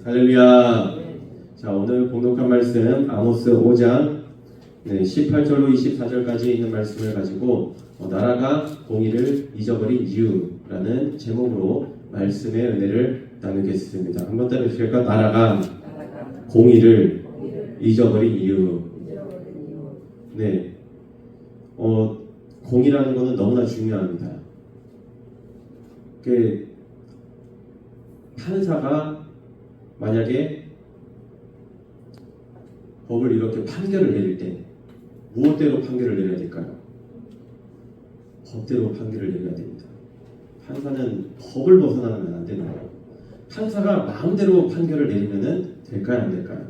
할렐루야. 자, 오늘 봉독한 말씀 아모스 5장 18절로 24절까지 있는 말씀을 가지고 나라가 공의를 잊어버린 이유라는 제목으로 말씀의 은혜를 나누겠습니다. 한번 따라주실까요? 나라가 공의를 잊어버린 이유. 네, 공의라는 것은 너무나 중요합니다. 판사가 만약에 법을 이렇게 판결을 내릴 때 무엇대로 판결을 내려야 될까요? 법대로 판결을 내려야 됩니다. 판사는 법을 벗어나면 안 되는 거예요. 판사가 마음대로 판결을 내리면 될까요? 안 될까요?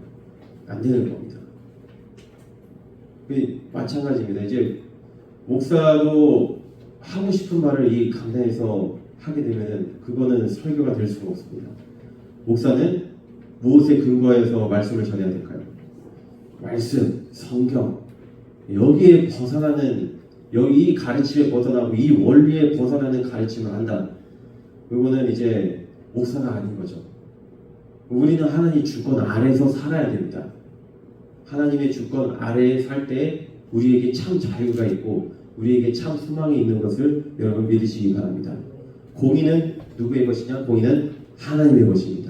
안 되는 겁니다. 마찬가지입니다. 이제 목사도 하고 싶은 말을 이 강단에서 하게 되면 그거는 설교가 될 수가 없습니다. 목사는 무엇에 근거해서 말씀을 전해야 될까요? 말씀, 성경, 여기에 벗어나는, 여기 이 가르침에 벗어나고 이 원리에 벗어나는 가르침을 한다. 그거는 이제 목사가 아닌 거죠. 우리는 하나님 주권 아래에서 살아야 됩니다. 하나님의 주권 아래에 살 때 우리에게 참 자유가 있고 우리에게 참 소망이 있는 것을 여러분 믿으시기 바랍니다. 공의는 누구의 것이냐? 공의는 하나님의 것입니다.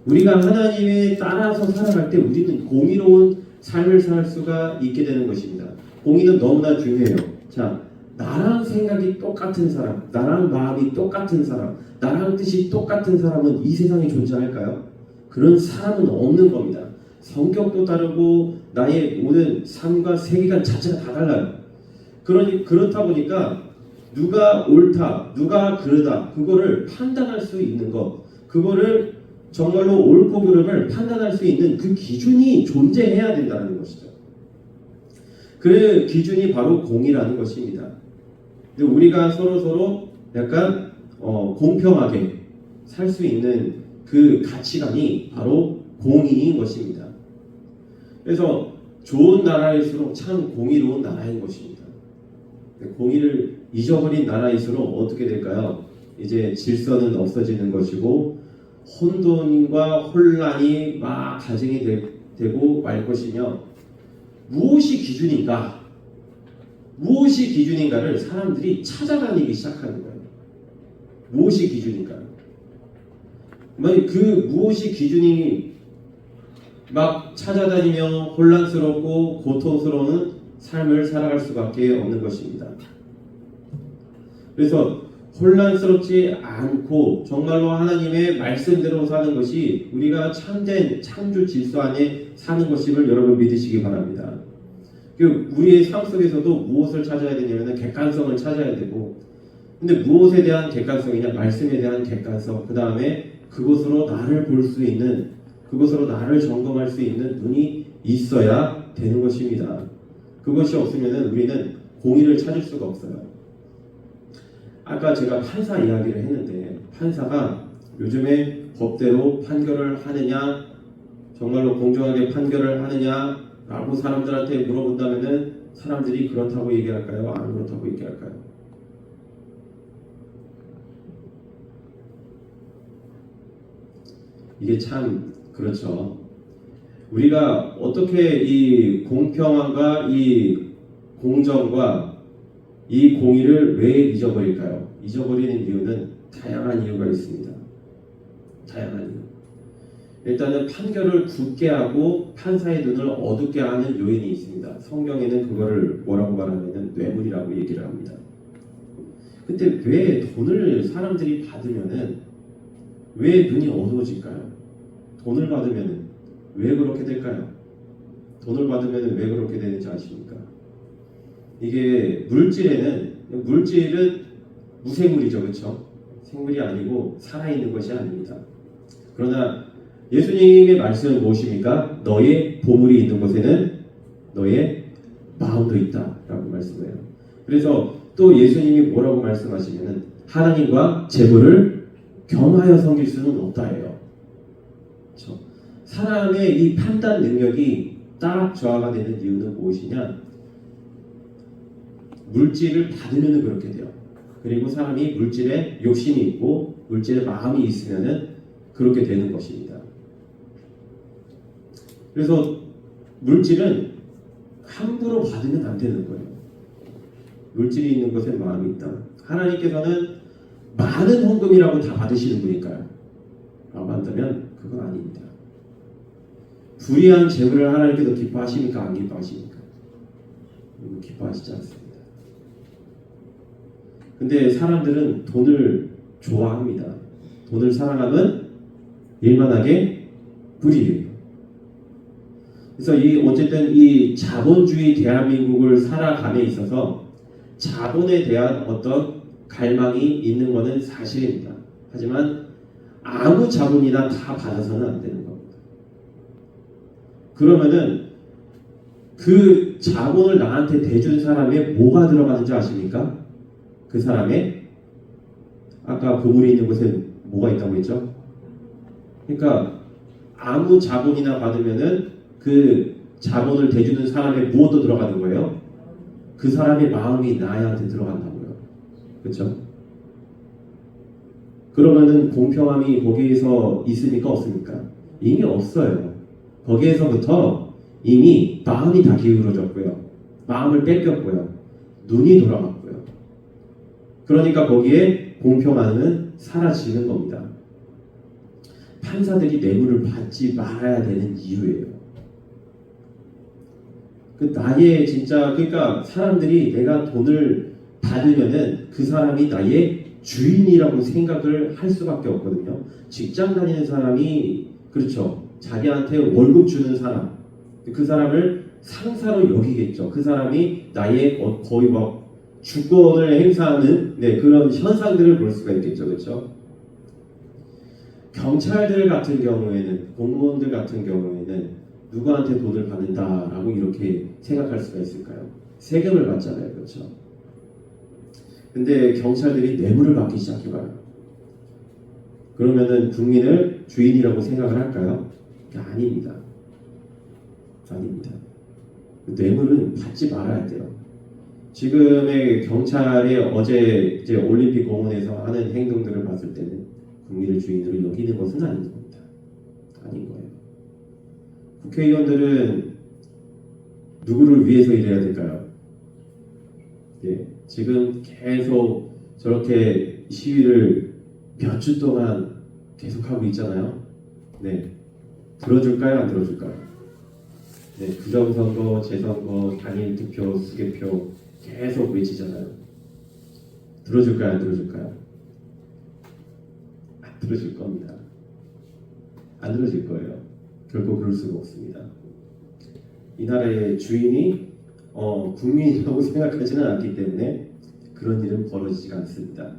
우리가 하나님에 따라서 살아갈 때 우리는 공의로운 삶을 살 수가 있게 되는 것입니다. 공의는 너무나 중요해요. 자, 나랑 생각이 똑같은 사람, 나랑 마음이 똑같은 사람, 나랑 뜻이 똑같은 사람은 이 세상에 존재할까요? 그런 사람은 없는 겁니다. 성격도 다르고 나의 모든 삶과 세계관 자체가 다 달라요. 그렇다 보니까 누가 옳다, 누가 그르다, 그거를 판단할 수 있는 것, 그거를 정말로 옳고 그름을 판단할 수 있는 그 기준이 존재해야 된다는 것이죠. 그 기준이 바로 공의라는 것입니다. 근데 우리가 서로 약간 공평하게 살 수 있는 그 가치관이 바로 공의인 것입니다. 그래서 좋은 나라일수록 참 공의로운 나라인 것입니다. 공의를 잊어버린 나라일수록 어떻게 될까요? 이제 질서는 없어지는 것이고 혼돈과 혼란이 막 가정이 되고 말 것이며 무엇이 기준인가를 사람들이 찾아다니기 시작하는 거예요. 무엇이 기준인가요? 그 무엇이 기준이 막 찾아다니며 혼란스럽고 고통스러운 삶을 살아갈 수밖에 없는 것입니다. 그래서 혼란스럽지 않고 정말로 하나님의 말씀대로 사는 것이 우리가 참된 창조 질서 안에 사는 것임을 여러분 믿으시기 바랍니다. 우리의 삶 속에서도 무엇을 찾아야 되냐면 객관성을 찾아야 되고, 근데 무엇에 대한 객관성이냐? 말씀에 대한 객관성, 그 다음에 그것으로 나를 볼 수 있는, 그것으로 나를 점검할 수 있는 눈이 있어야 되는 것입니다. 그것이 없으면 우리는 공의를 찾을 수가 없어요. 아까 제가 판사 이야기를 했는데 판사가 요즘에 법대로 판결을 하느냐, 정말로 공정하게 판결을 하느냐라고 사람들한테 물어본다면은 사람들이 그렇다고 얘기할까요? 안 그렇다고 얘기할까요? 이게 참 그렇죠. 우리가 어떻게 이 공평함과 이 공정과 이 공의를 왜 잊어버릴까요? 잊어버리는 이유는 다양한 이유가 있습니다. 다양한 이유. 일단은 판결을 굳게 하고 판사의 눈을 어둡게 하는 요인이 있습니다. 성경에는 그거를 뭐라고 말하냐면 뇌물이라고 얘기를 합니다. 근데 왜 돈을 사람들이 받으면은 왜 눈이 어두워질까요? 돈을 받으면은 왜 그렇게 될까요? 돈을 받으면은 왜 그렇게 되는지 아십니까? 이게 물질은 무생물이죠, 그렇죠? 생물이 아니고 살아있는 것이 아닙니다. 그러나 예수님의 말씀은 무엇입니까? 너의 보물이 있는 곳에는 너의 마음도 있다라고 말씀해요. 그래서 또 예수님이 뭐라고 말씀하시면은 하나님과 재물을 겸하여 섬길 수는 없다예요. 그렇죠? 사람의 이 판단 능력이 딱 저하가 되는 이유는 무엇이냐? 물질을 받으면 그렇게 돼요. 그리고 사람이 물질에 욕심이 있고 물질에 마음이 있으면 그렇게 되는 것입니다. 그래서 물질은 함부로 받으면 안 되는 거예요. 물질이 있는 것에 마음이 있다. 하나님께서는 많은 헌금이라고 다 받으시는 분일까요? 라고 한다면 그건 아닙니다. 불의한 재물을 하나님께서 기뻐하십니까? 안 기뻐하십니까? 기뻐하시지 않습니다. 근데 사람들은 돈을 좋아합니다. 돈을 사랑하면 일만하게 불이해요. 그래서 어쨌든 이 자본주의 대한민국을 살아감에 있어서 자본에 대한 어떤 갈망이 있는 것은 사실입니다. 하지만 아무 자본이나 다 받아서는 안 되는 겁니다. 그러면은 그 자본을 나한테 대준 사람의 뭐가 들어가는지 아십니까? 그 사람의 아까 보물이 있는 곳에 뭐가 있다고 했죠? 그러니까 아무 자본이나 받으면은 그 자본을 대주는 사람의 무엇도 들어가는 거예요? 그 사람의 마음이 나한테 들어간다고요. 그렇죠? 그러면은 공평함이 거기에서 있습니까? 없습니까? 이미 없어요. 거기에서부터 이미 마음이 다 기울어졌고요. 마음을 뺏겼고요. 눈이 돌아갔고요. 그러니까 거기에 공평함은 사라지는 겁니다. 판사들이 뇌물을 받지 말아야 되는 이유예요. 그 나의 진짜 그러니까 사람들이 내가 돈을 받으면은 그 사람이 나의 주인이라고 생각을 할 수밖에 없거든요. 직장 다니는 사람이 그렇죠. 자기한테 월급 주는 사람 그 사람을 상사로 여기겠죠. 그 사람이 나의 거의 막 주권을 행사하는 그런 현상들을 볼 수가 있겠죠. 그렇죠? 경찰들 같은 경우에는 공무원들 같은 경우에는 누구한테 돈을 받는다라고 이렇게 생각할 수가 있을까요? 세금을 받잖아요. 그렇죠? 근데 경찰들이 뇌물을 받기 시작해봐요. 그러면은 국민을 주인이라고 생각을 할까요? 아닙니다. 아닙니다. 뇌물은 받지 말아야 돼요. 지금의 경찰이 어제 이제 올림픽 공원에서 하는 행동들을 봤을 때는 국민을 주인으로 여기는 것은 아닌 겁니다. 아닌 거예요. 국회의원들은 누구를 위해서 일해야 될까요? 예, 지금 계속 저렇게 시위를 몇 주 동안 계속하고 있잖아요. 네, 들어줄까요? 안 들어줄까요? 네, 부정선거, 재선거, 단일 투표, 수개표 계속 외치잖아요. 들어줄까요? 안 들어줄까요? 안 들어줄 겁니다. 안 들어줄 거예요. 결코 그럴 수가 없습니다. 이 나라의 주인이 국민이라고 생각하지는 않기 때문에 그런 일은 벌어지지가 않습니다.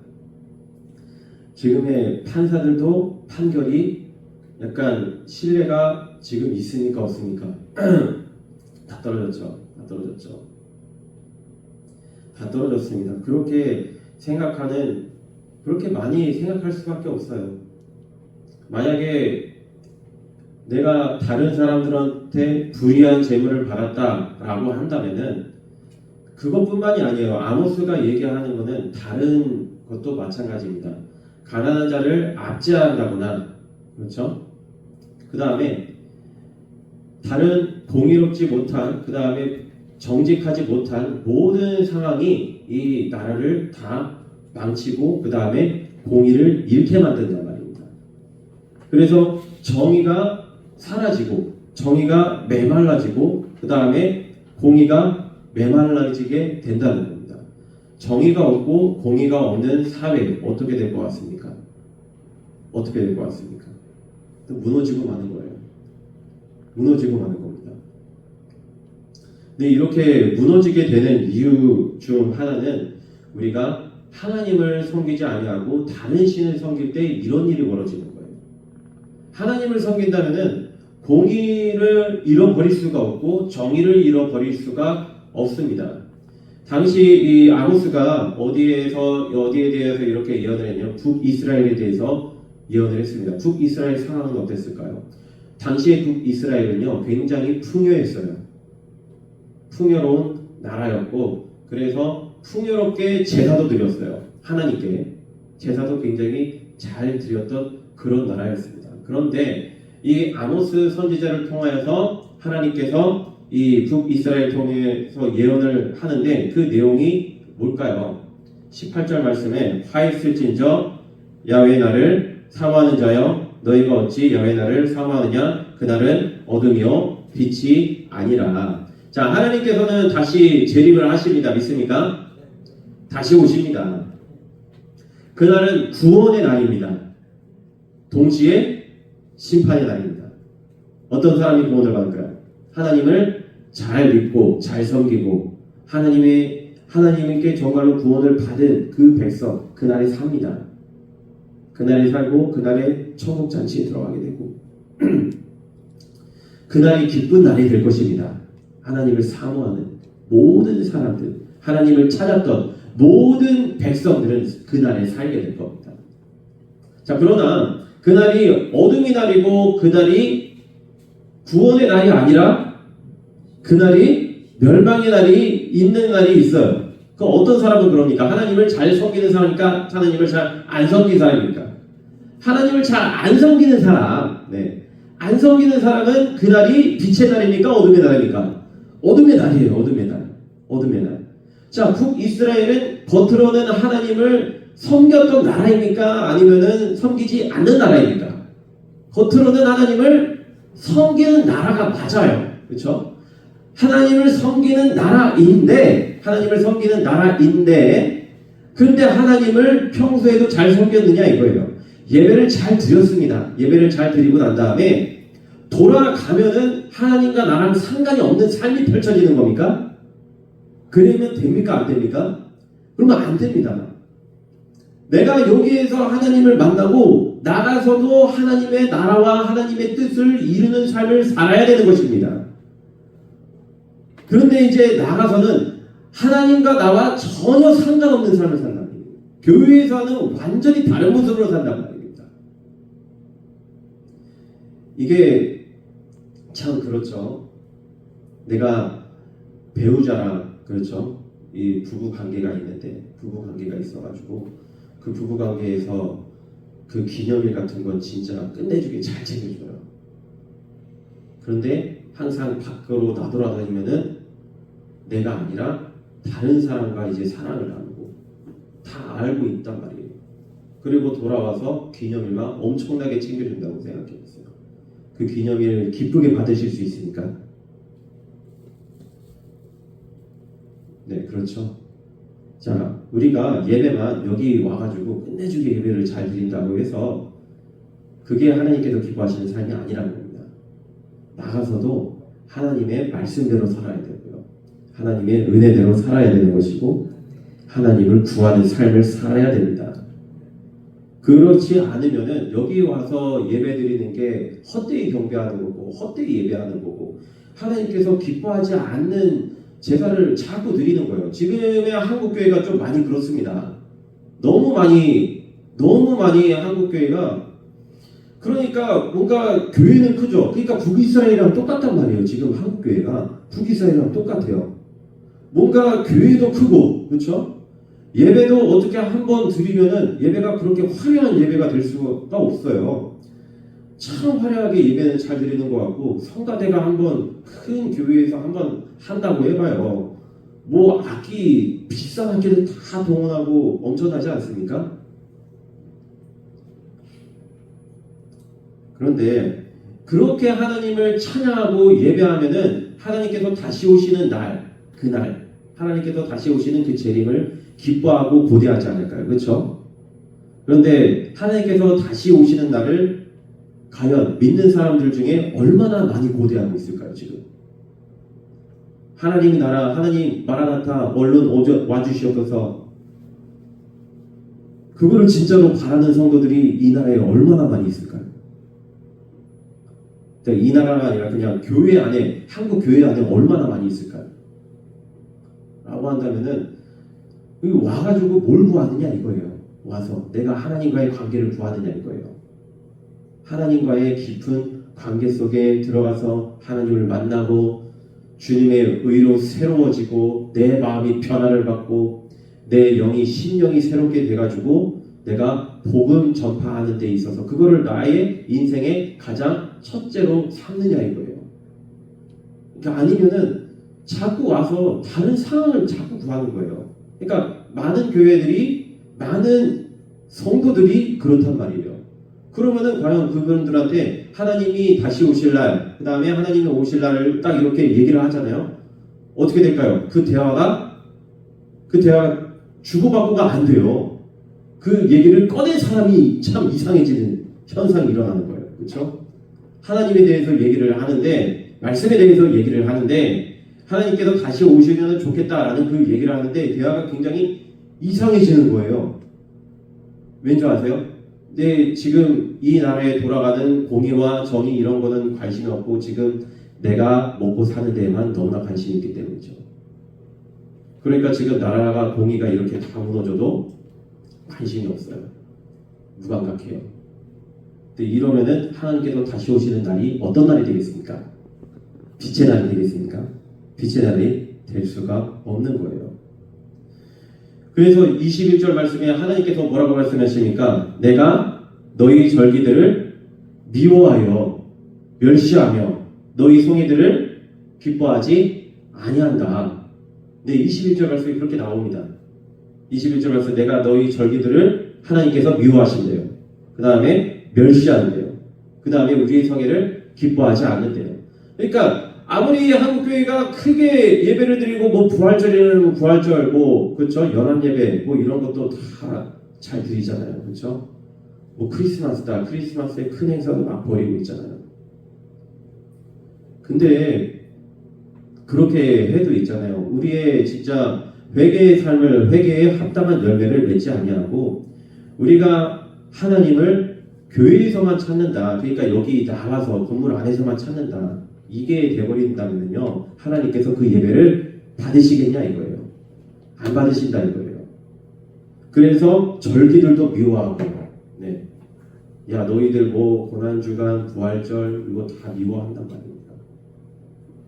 지금의 판사들도 판결이 약간 신뢰가 지금 있습니까 없습니까? 다 떨어졌죠. 다 떨어졌죠. 다 떨어졌습니다. 그렇게 많이 생각할 수밖에 없어요. 만약에 내가 다른 사람들한테 불이한 재물을 받았다라고 한다면은 그것뿐만이 아니에요. 아모스가 얘기하는 것은 다른 것도 마찬가지입니다. 가난한 자를 압제한다거나 그렇죠? 그 다음에 다른 공의롭지 못한 그 다음에 정직하지 못한 모든 상황이 이 나라를 다 망치고 그 다음에 공의를 잃게 만든단 말입니다. 그래서 정의가 사라지고 정의가 메말라지고 그 다음에 공의가 메말라지게 된다는 겁니다. 정의가 없고 공의가 없는 사회 어떻게 될 것 같습니까? 어떻게 될 것 같습니까? 또 무너지고 마는 거예요. 무너지고 마는 겁니다. 근데 이렇게 무너지게 되는 이유 중 하나는 우리가 하나님을 섬기지 아니하고 다른 신을 섬길 때 이런 일이 벌어지는 거예요. 하나님을 섬긴다면은 공의를 잃어버릴 수가 없고 정의를 잃어버릴 수가 없습니다. 당시 이 아모스가 어디에 대해서 이렇게 예언을 했냐면 북이스라엘에 대해서 예언을 했습니다. 북이스라엘 상황은 어땠을까요? 당시의 북이스라엘은요 굉장히 풍요했어요. 풍요로운 나라였고 그래서 풍요롭게 제사도 드렸어요. 하나님께 제사도 굉장히 잘 드렸던 그런 나라였습니다. 그런데 이 아모스 선지자를 통하여서 하나님께서 이 북이스라엘 통해서 예언을 하는데 그 내용이 뭘까요? 18절 말씀에 화 있을진저 야훼 나를 사모하는 자여 너희가 어찌 야훼 나를 사모하느냐 그날은 어둠이요 빛이 아니라. 자, 하나님께서는 다시 재림을 하십니다. 믿습니까? 다시 오십니다. 그날은 구원의 날입니다. 동시에 심판의 날입니다. 어떤 사람이 구원을 받을까요? 하나님을 잘 믿고 잘 섬기고 하나님께 정말로 구원을 받은 그 백성 그날에 삽니다. 그날에 살고 그날에 천국 잔치에 들어가게 되고 그날이 기쁜 날이 될 것입니다. 하나님을 사모하는 모든 사람들, 하나님을 찾았던 모든 백성들은 그날에 살게 될 겁니다. 자, 그러나 그날이 어둠의 날이고 그날이 구원의 날이 아니라 그날이 멸망의 날이 있는 날이 있어요. 그 어떤 사람은 그럽니까? 하나님을 잘 섬기는 사람입니까? 하나님을 잘 안 섬기는 사람입니까? 하나님을 잘 안 섬기는 사람, 안 섬기는 사람은 그날이 빛의 날입니까? 어둠의 날입니까? 어둠의 날이에요. 어둠의 날. 어둠의 날. 자, 북이스라엘은 겉으로는 하나님을 섬겼던 나라입니까? 아니면은 섬기지 않는 나라입니까? 겉으로는 하나님을 섬기는 나라가 맞아요. 그렇죠? 하나님을 섬기는 나라인데 그런데 하나님을 평소에도 잘 섬겼느냐 이거예요. 예배를 잘 드렸습니다. 예배를 잘 드리고 난 다음에 돌아가면은 하나님과 나랑 상관이 없는 삶이 펼쳐지는 겁니까? 그러면 됩니까? 안 됩니까? 그러면 안 됩니다. 내가 여기에서 하나님을 만나고 나가서도 하나님의 나라와 하나님의 뜻을 이루는 삶을 살아야 되는 것입니다. 그런데 이제 나가서는 하나님과 나와 전혀 상관없는 삶을 산단 말이에요. 교회에서는 완전히 다른 모습으로 산단 말입니다. 이게 참 그렇죠. 내가 배우자랑 그렇죠. 이 부부 관계가 있는데 부부 관계가 있어가지고 그 부부 관계에서 그 기념일 같은 건 진짜 끝내주게 잘 챙겨줘요. 그런데 항상 밖으로 나돌아다니면은 내가 아니라 다른 사람과 이제 사랑을 나누고 다 알고 있단 말이에요. 그리고 돌아와서 기념일만 엄청나게 챙겨준다고 생각해보세요. 그 기념일 기쁘게 받으실 수 있습니까? 네, 그렇죠. 자, 우리가 예배만 여기 와가지고 끝내주게 예배를 잘 드린다고 해서 그게 하나님께서 기뻐하시는 삶이 아니라는 겁니다. 나가서도 하나님의 말씀대로 살아야 되고요. 하나님의 은혜대로 살아야 되는 것이고 하나님을 구하는 삶을 살아야 됩니다. 그렇지 않으면은 여기 와서 예배 드리는 게 헛되이 경배하는 거고 헛되이 예배하는 거고 하나님께서 기뻐하지 않는 제사를 자꾸 드리는 거예요. 지금의 한국 교회가 좀 많이 그렇습니다. 너무 많이 한국 교회가 그러니까 뭔가 교회는 크죠. 그러니까 북이스라엘이랑 똑같단 말이에요. 지금 한국 교회가 북이스라엘이랑 똑같아요. 뭔가 교회도 크고 그렇죠? 예배도 어떻게 한번 드리면은 예배가 그렇게 화려한 예배가 될 수가 없어요. 참 화려하게 예배는 잘 드리는 것 같고 성가대가 한번 큰 교회에서 한번 한다고 해봐요. 뭐 악기 비싼 악기를 다 동원하고 엄청나지 않습니까? 그런데 그렇게 하나님을 찬양하고 예배하면은 하나님께서 다시 오시는 날, 그날 하나님께서 다시 오시는 그 재림을 기뻐하고 고대하지 않을까요? 그렇죠? 그런데 하나님께서 다시 오시는 날을 과연 믿는 사람들 중에 얼마나 많이 고대하고 있을까요? 지금 하나님 나라, 하나님 마라나타 얼른 와주시옵소서 그거를 진짜로 바라는 성도들이 이 나라에 얼마나 많이 있을까요? 이 나라가 아니라 그냥 교회 안에 한국 교회 안에 얼마나 많이 있을까요? 라고 한다면은 와가지고 뭘 구하느냐 이거예요. 와서 내가 하나님과의 관계를 구하느냐 이거예요. 하나님과의 깊은 관계 속에 들어가서 하나님을 만나고 주님의 의로 새로워지고 내 마음이 변화를 받고 내 영이 신령이 새롭게 돼가지고 내가 복음 전파하는 데 있어서 그거를 나의 인생의 가장 첫째로 삼느냐 이거예요. 그러니까 아니면은 자꾸 와서 다른 상황을 자꾸 구하는 거예요. 그러니까 많은 교회들이 많은 성도들이 그렇단 말이에요. 그러면은 과연 그분들한테 하나님이 다시 오실 날, 그 다음에 하나님이 오실 날을 딱 이렇게 얘기를 하잖아요. 어떻게 될까요? 그 대화가 주고받고가 안 돼요. 그 얘기를 꺼낸 사람이 참 이상해지는 현상이 일어나는 거예요. 그렇죠? 하나님에 대해서 얘기를 하는데, 말씀에 대해서 얘기를 하는데, 하나님께서 다시 오시면 좋겠다라는 그 얘기를 하는데 대화가 굉장히 이상해지는 거예요. 왠지 아세요? 근데 지금 이 나라에 돌아가는 공의와 정의 이런 거는 관심이 없고 지금 내가 먹고 사는 데에만 너무나 관심이 있기 때문이죠. 그러니까 지금 나라가 공의가 이렇게 다 무너져도 관심이 없어요. 무감각해요. 근데 이러면은 하나님께서 다시 오시는 날이 어떤 날이 되겠습니까? 빛의 날이 되겠습니까? 빛의 날이 될 수가 없는 거예요. 그래서 21절 말씀에 하나님께서 뭐라고 말씀하십니까? 내가 너희 절기들을 미워하여 멸시하며 너희 송이들을 기뻐하지 아니한다. 네, 21절 말씀이 그렇게 나옵니다. 21절 말씀 내가 너희 절기들을 하나님께서 미워하신대요. 그 다음에 멸시하는데요. 그 다음에 우리의 성회를 기뻐하지 않는데요. 그러니까 아무리 한국교회가 크게 예배를 드리고 뭐 부활절에는 뭐 부활절 뭐 그렇죠 연합예배 뭐 이런 것도 다 잘 드리잖아요. 그렇죠? 뭐 크리스마스다 크리스마스에 큰 행사도 막 벌이고 있잖아요. 근데 그렇게 해도 있잖아요. 우리의 진짜 회개의 삶을 회개에 합당한 열매를 맺지 아니하고 우리가 하나님을 교회에서만 찾는다. 그러니까 여기 나와서 건물 안에서만 찾는다. 이게 돼버린다면요 하나님께서 그 예배를 받으시겠냐 이거예요. 안 받으신다 이거예요. 그래서 절기들도 미워하고 네. 야 너희들 뭐 고난주간 부활절 이거 다 미워한단 말입니다.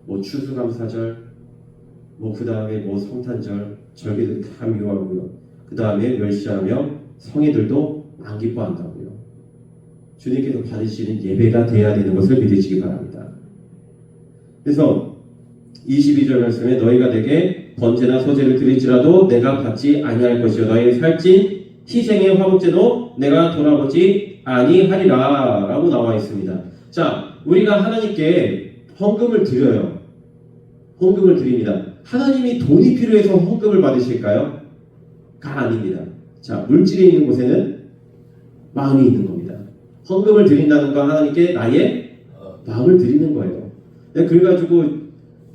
뭐 추수감사절 뭐 그 다음에 뭐 성탄절 절기들 다 미워하고요. 그 다음에 멸시하며 성회들도 안 기뻐한다고요. 주님께서 받으시는 예배가 돼야 되는 것을 믿으시기 바랍니다. 그래서 22절 말씀에 너희가 내게 번제나 소제를 드릴지라도 내가 받지 아니할 것이요 너희의 살찐 희생의 화목제도 내가 돌아보지 아니하리라 라고 나와 있습니다. 자, 우리가 하나님께 헌금을 드려요. 헌금을 드립니다. 하나님이 돈이 필요해서 헌금을 받으실까요? 가 아닙니다. 자, 물질이 있는 곳에는 마음이 있는 겁니다. 헌금을 드린다는 건 하나님께 나의 마음을 드리는 거예요. 그래가지고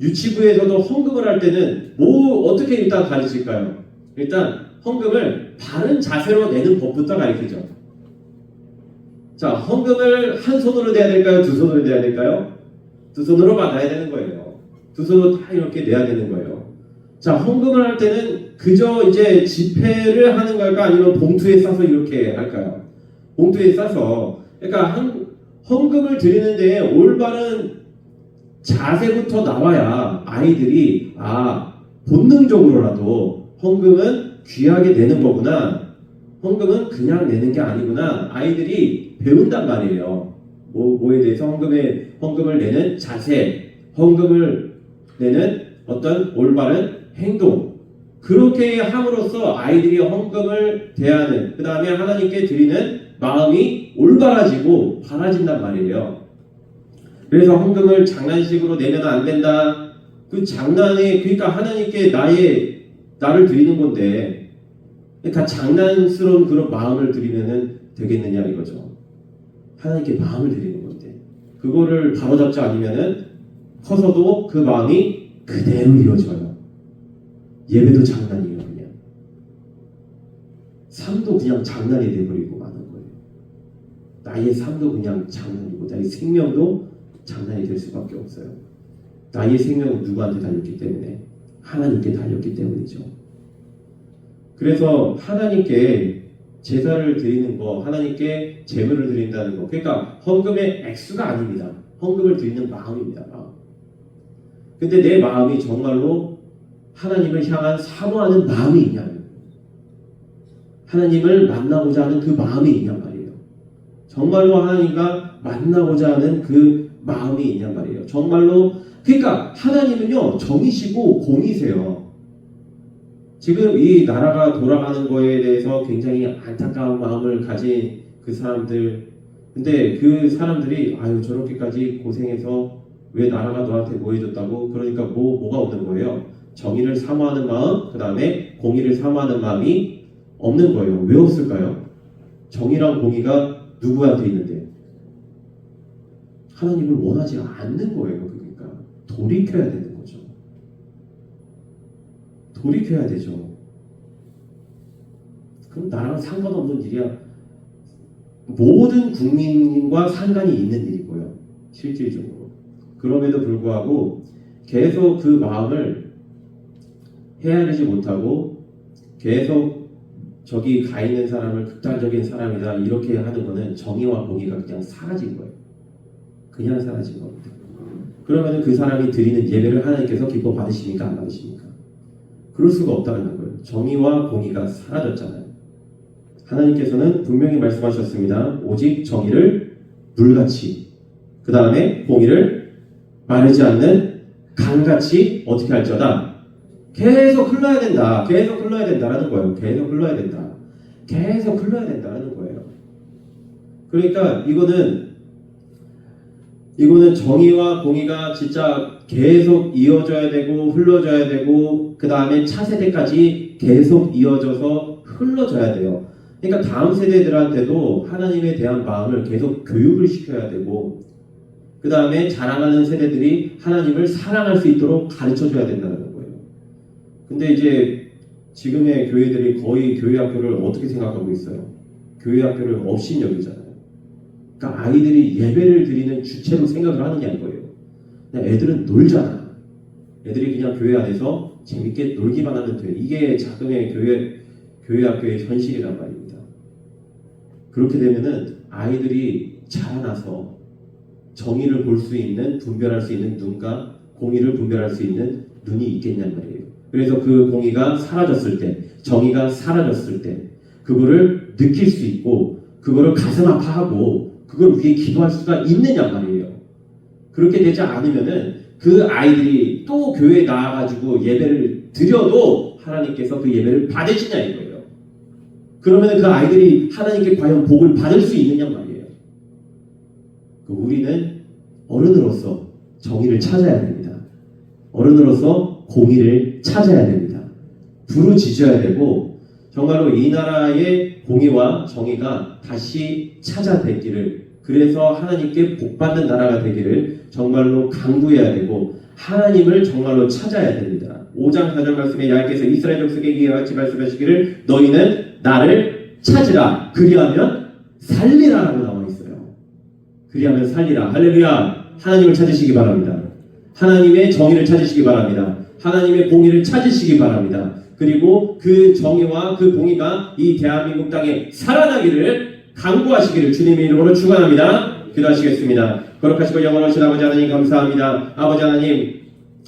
유치부에서도 헌금을 할 때는 뭐 어떻게 일단 가르칠까요? 일단 헌금을 바른 자세로 내는 법부터 가르치죠. 자, 헌금을 한 손으로 내야 될까요? 두 손으로 내야 될까요? 두 손으로 받아야 되는 거예요. 두 손으로 다 이렇게 내야 되는 거예요. 자, 헌금을 할 때는 그저 이제 지폐를 하는 걸까 아니면 봉투에 싸서 이렇게 할까요? 봉투에 싸서 그러니까 헌금을 드리는데 올바른 자세부터 나와야 아이들이 본능적으로라도 헌금은 귀하게 내는 거구나. 헌금은 그냥 내는 게 아니구나. 아이들이 배운단 말이에요. 뭐에 대해서 헌금을 내는 자세, 헌금을 내는 어떤 올바른 행동. 그렇게 함으로써 아이들이 헌금을 대하는 그 다음에 하나님께 드리는 마음이 올바라지고 바라진단 말이에요. 그래서 헌금을 장난식으로 내면 안 된다. 그 장난이 그러니까 하나님께 나를 드리는 건데 그러니까 장난스러운 그런 마음을 드리면은 되겠느냐 이거죠. 하나님께 마음을 드리는 건데 그거를 바로잡지 않으면은 커서도 그 마음이 그대로 이어져요. 예배도 장난이에요. 그냥 삶도 그냥 장난이 돼버리고 마는 거예요. 나의 삶도 그냥 장난이고 나의 생명도 장난이 될 수밖에 없어요. 나의 생명은 누구한테 달렸기 때문에 하나님께 달렸기 때문이죠. 그래서 하나님께 제사를 드리는 거, 하나님께 제물을 드린다는 거, 그러니까 헌금의 액수가 아닙니다. 헌금을 드리는 마음입니다. 마음. 근데 내 마음이 정말로 하나님을 향한 사모하는 마음이 있냐면 하나님을 만나고자 하는 그 마음이 있냔 말이에요. 정말로 하나님과 만나고자 하는 그 마음이 있냔 말이에요. 정말로 그러니까 하나님은요 정이시고 공이세요. 지금 이 나라가 돌아가는 거에 대해서 굉장히 안타까운 마음을 가진 그 사람들, 근데 그 사람들이 아유 저렇게까지 고생해서 왜 나라가 너한테 뭐 해줬다고, 그러니까 뭐가 없는 거예요. 정의를 사모하는 마음, 그 다음에 공의를 사모하는 마음이 없는 거예요. 왜 없을까요? 정의랑 공의가 누구한테 있는데? 하나님을 원하지 않는 거예요. 그러니까 돌이켜야 되는 거죠. 돌이켜야 되죠. 그럼 나랑 상관없는 일이야. 모든 국민과 상관이 있는 일이고요. 실질적으로. 그럼에도 불구하고 계속 그 마음을 헤아리지 못하고 계속 저기 가 있는 사람을 극단적인 사람이다 이렇게 하는 거는 정의와 공의가 그냥 사라진 거예요. 그냥 사라진 겁니다. 그러면 그 사람이 드리는 예배를 하나님께서 기뻐 받으십니까? 안 받으십니까? 그럴 수가 없다는 거예요. 정의와 공의가 사라졌잖아요. 하나님께서는 분명히 말씀하셨습니다. 오직 정의를 물같이, 그 다음에 공의를 마르지 않는 강같이 어떻게 할지어다. 계속 흘러야 된다. 계속 흘러야 된다라는 거예요. 계속 흘러야 된다. 계속 흘러야 된다라는 거예요. 그러니까 이거는 정의와 공의가 진짜 계속 이어져야 되고 흘러져야 되고 그 다음에 차세대까지 계속 이어져서 흘러져야 돼요. 그러니까 다음 세대들한테도 하나님에 대한 마음을 계속 교육을 시켜야 되고 그 다음에 자라나는 세대들이 하나님을 사랑할 수 있도록 가르쳐줘야 된다는 거예요. 근데 이제 지금의 교회들이 거의 교회 학교를 어떻게 생각하고 있어요? 교회 학교를 업신여기잖아요. 그러니까 아이들이 예배를 드리는 주체로 생각을 하는 게 아닌 거예요. 그냥 애들은 놀잖아. 애들이 그냥 교회 안에서 재밌게 놀기만 하면 돼. 이게 작은의 교회 학교의 현실이란 말입니다. 그렇게 되면은 아이들이 자라나서 정의를 볼 수 있는, 분별할 수 있는 눈과 공의를 분별할 수 있는 눈이 있겠냔 말이에요. 그래서 그 공의가 사라졌을 때, 정의가 사라졌을 때 그거를 느낄 수 있고 그거를 가슴 아파하고 그걸 위해 기도할 수가 있느냐 말이에요. 그렇게 되지 않으면은 그 아이들이 또 교회에 나와가지고 예배를 드려도 하나님께서 그 예배를 받으시냐 이거예요. 그러면 그 아이들이 하나님께 과연 복을 받을 수 있느냐 말이에요. 우리는 어른으로서 정의를 찾아야 됩니다. 어른으로서 공의를 찾아야 됩니다. 부르짖어야 되고 정말로 이 나라의 공의와 정의가 다시 찾아되기를, 그래서 하나님께 복받는 나라가 되기를 정말로 강구해야 되고 하나님을 정말로 찾아야 됩니다. 5장 4절 말씀에 여호와께서 이스라엘 족속에게 이와 같이 말씀하시기를 너희는 나를 찾으라 그리하면 살리라 라고 나와 있어요. 그리하면 살리라. 할렐루야. 하나님을 찾으시기 바랍니다. 하나님의 정의를 찾으시기 바랍니다. 하나님의 공의를 찾으시기 바랍니다. 그리고 그 정의와 그 공의가 이 대한민국 땅에 살아나기를 강구하시기를 주님의 이름으로 축원합니다. 기도하시겠습니다. 거룩하시고 영원하신 아버지 하나님 감사합니다. 아버지 하나님,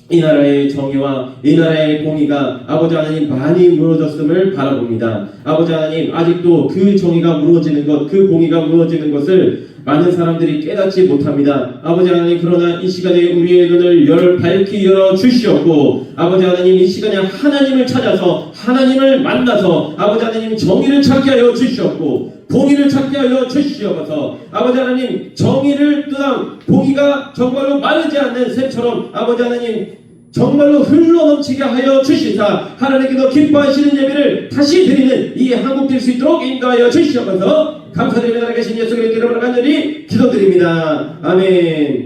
이 나라의 정의와 이 나라의 공의가 아버지 하나님 많이 무너졌음을 바라봅니다. 아버지 하나님, 아직도 그 정의가 무너지는 것, 그 공의가 무너지는 것을 많은 사람들이 깨닫지 못합니다. 아버지 하나님, 그러나 이 시간에 우리의 눈을 밝히 열어 주시옵고 아버지 하나님, 이 시간에 하나님을 찾아서 하나님을 만나서 아버지 하나님 정의를 찾게 하여 주시옵고 공의를 찾게 하여 주시옵소서. 아버지 하나님, 정의를 떠난 공의가 정말로 마르지 않는 샘처럼 아버지 하나님 정말로 흘러넘치게 하여 주시사 하나님께서 기뻐하시는 예배를 다시 드리는 이 한국 될 수 있도록 인도하여 주시옵소서. 감사드리며 나라 계신 예수 그리스도 이름으로 간절히 기도드립니다. 아멘.